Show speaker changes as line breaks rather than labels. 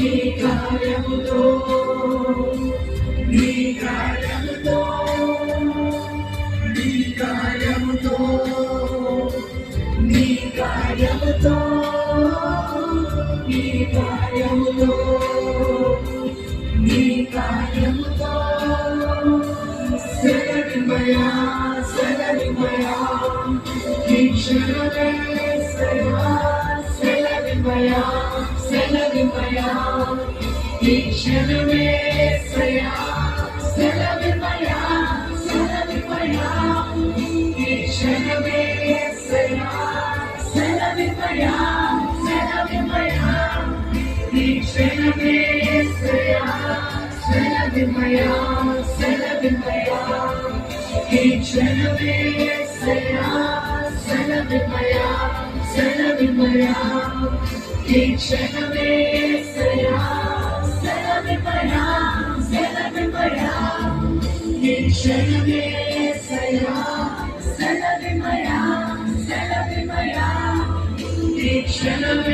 నీ కార్యముతో నీ కార్యముతో నీ కార్యముతో నీ కార్యముతో నీ కార్యముతో నీ కార్యముతో సెలవిమయా సెలవిమయా ఈ క్షణమే సెలవిమయా సెలవిమయా ఈ క్షణమే సెలవిమయా సెలవిమయా ఈ క్షణమే సెలవిమయా సెలవిమయా ఈ క్షణమే సెలవిమయా సెలవిమయా ఈ క్షణమే సెలవిమయా సెలవిమయా ఈ క్షణమే సెలవిమయా సెలవిమయా ఈ క్షణమే సెలవిమయా సెలవిమయా ఈ క్షణమే